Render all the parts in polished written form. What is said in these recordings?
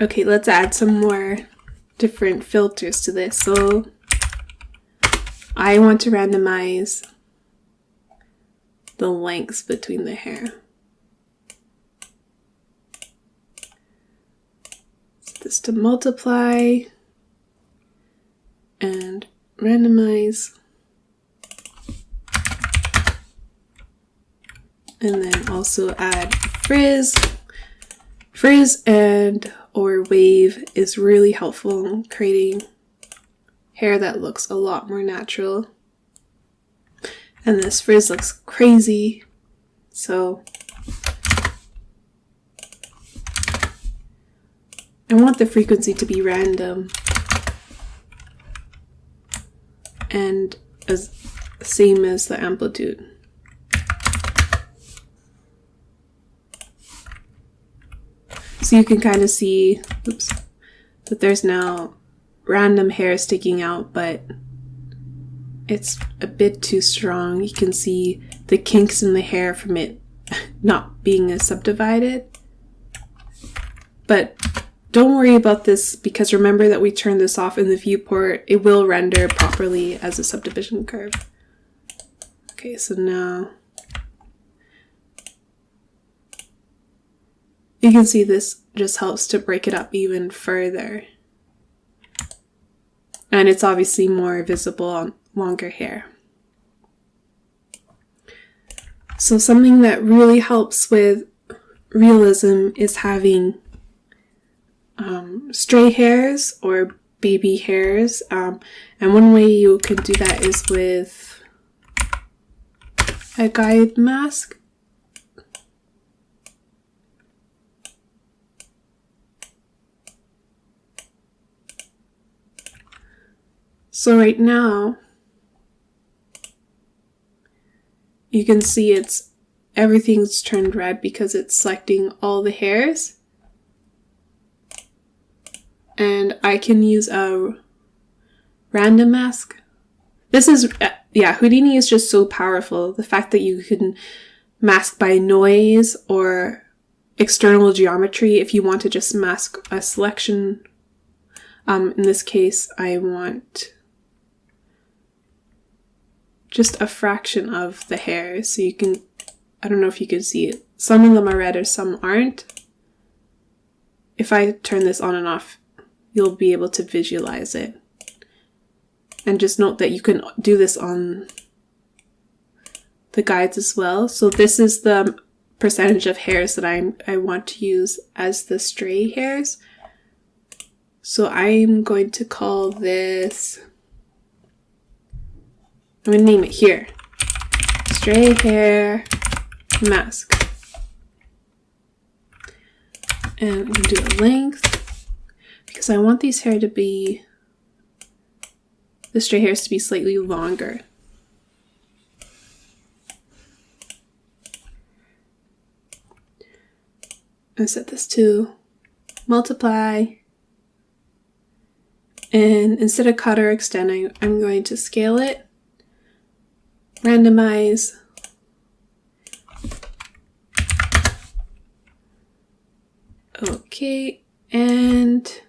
Okay, let's add some more different filters to this. So I want to randomize the lengths between the hair. Set this to multiply and randomize. And then also add frizz. Frizz and or wave is really helpful in creating hair that looks a lot more natural. And this frizz looks crazy, so I want the frequency to be random and as same as the amplitude. So you can kind of see, that there's now random hair sticking out, but it's a bit too strong. You can see the kinks in the hair from it not being as subdivided. But don't worry about this, because remember that we turned this off in the viewport. It will render properly as a subdivision curve. Okay, so now you can see this just helps to break it up even further. And it's obviously more visible on longer hair. So something that really helps with realism is having stray hairs or baby hairs. And one way you can do that is with a guide mask. So right now, you can see everything's turned red because it's selecting all the hairs. And I can use a random mask. This is, Houdini is just so powerful. The fact that you can mask by noise or external geometry if you want to just mask a selection. In this case, I want just a fraction of the hair, so you can, I don't know if you can see it. Some of them are red or some aren't. If I turn this on and off, you'll be able to visualize it. And just note that you can do this on the guides as well. So this is the percentage of hairs that I want to use as the stray hairs. So I'm going to call this, I'm going to name it here, stray hair mask. And I'm going to do a length because I want these hair to be, the stray hairs to be slightly longer. And set this to multiply. And instead of cut or extend, I'm going to scale it. Randomize. Okay, and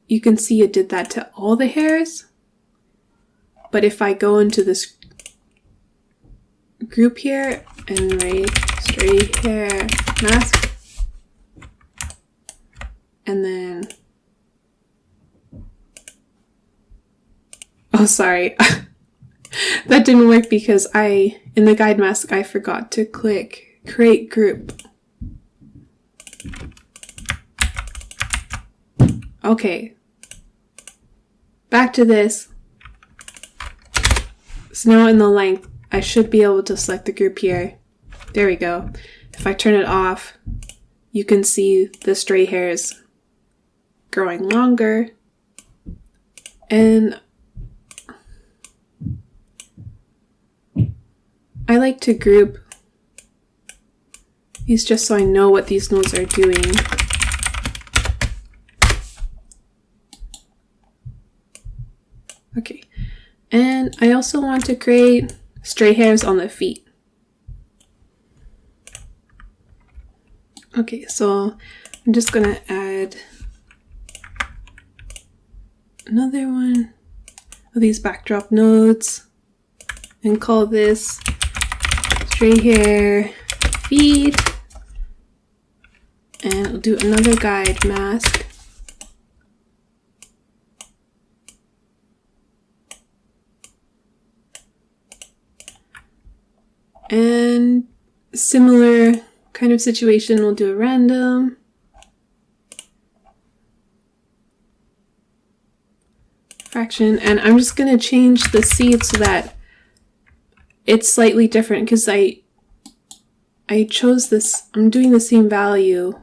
you can see it did that to all the hairs. But if I go into this group here and write stray hair mask, and then, oh sorry, that didn't work because in the guide mask, I forgot to click create group. Okay, back to this. So now in the length, I should be able to select the group here. There we go. If I turn it off, you can see the stray hairs growing longer. And I like to group these just so I know what these nodes are doing. Okay, and I also want to create stray hairs on the feet. Okay, so I'm just gonna add another one of these backdrop nodes and call this stray hair feet, and I'll do another guide mask. And similar kind of situation, we'll do a random. Fraction, and I'm just going to change the seed so that it's slightly different because I chose this, I'm doing the same value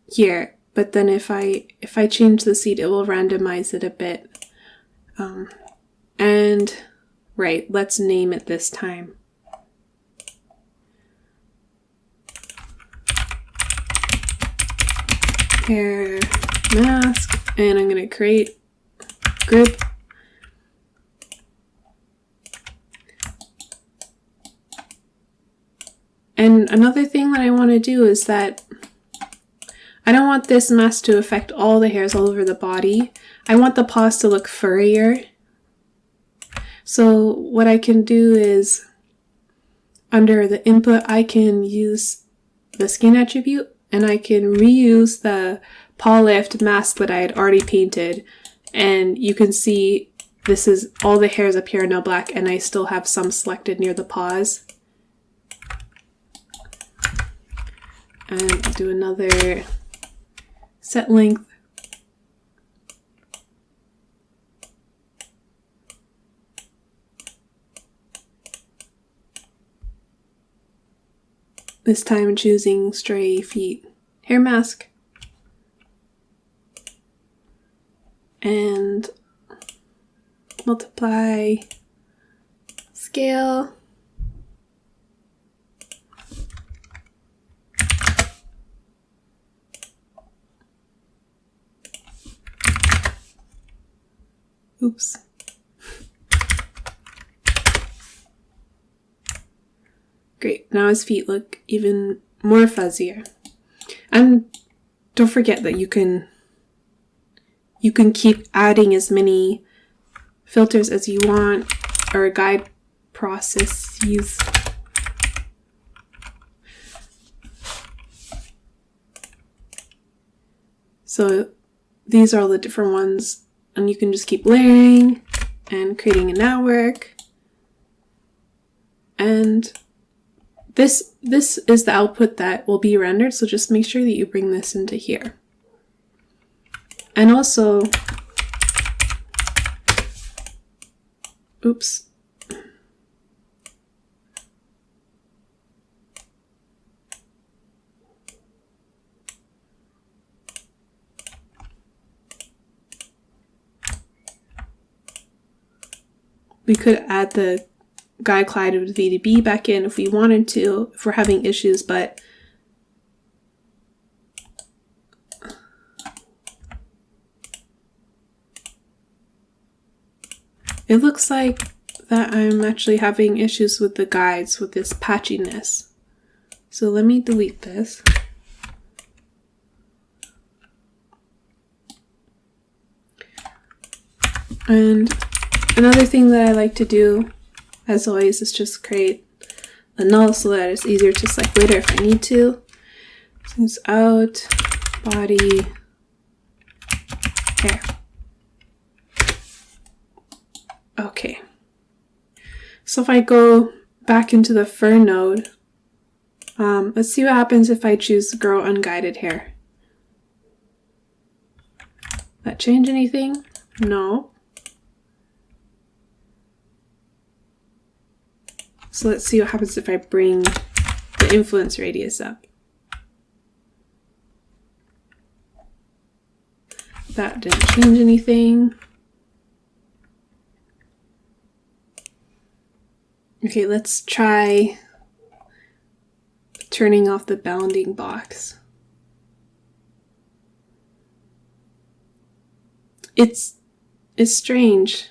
here, but then if I change the seed, it will randomize it a bit. And right, let's name it this time. Hair mask, and I'm going to create group. And another thing that I want to do is that I don't want this mask to affect all the hairs all over the body. I want the paws to look furrier. So what I can do is, under the input, I can use the skin attribute, and I can reuse the paw lift mask that I had already painted. And you can see this is all the hairs up here are now black, and I still have some selected near the paws. And I'll do another set length. This time choosing stray feet hair mask. And multiply, scale. Oops. Great, now his feet look even more fuzzier. And don't forget that you can keep adding as many filters as you want, or guide processes. So these are all the different ones, and you can just keep layering and creating a network. And this is the output that will be rendered, so just make sure that you bring this into here. And also, oops. We could add the guide collide with VDB back in if we wanted to, if we're having issues, but it looks like that I'm actually having issues with the guides with this patchiness. So let me delete this. And another thing that I like to do, as always, is just create a null so that it's easier to select later if I need to. Zooms out, body, hair. Okay. So if I go back into the fur node, let's see what happens if I choose grow unguided hair. That change anything? No. So let's see what happens if I bring the influence radius up. That didn't change anything. Okay, let's try turning off the bounding box. It's strange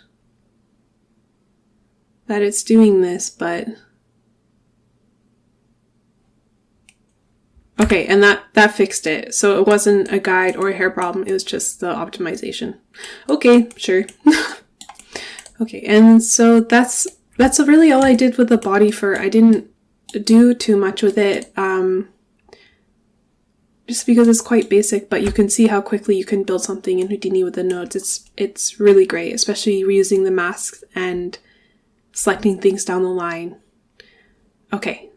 that it's doing this, but Okay, and that fixed it. So it wasn't a guide or a hair problem, it was just the optimization. Okay, sure. Okay, and so that's really all I did with the body fur. I didn't do too much with it, just because it's quite basic, but you can see how quickly you can build something in Houdini with the nodes. It's really great, especially reusing the masks and selecting things down the line. Okay,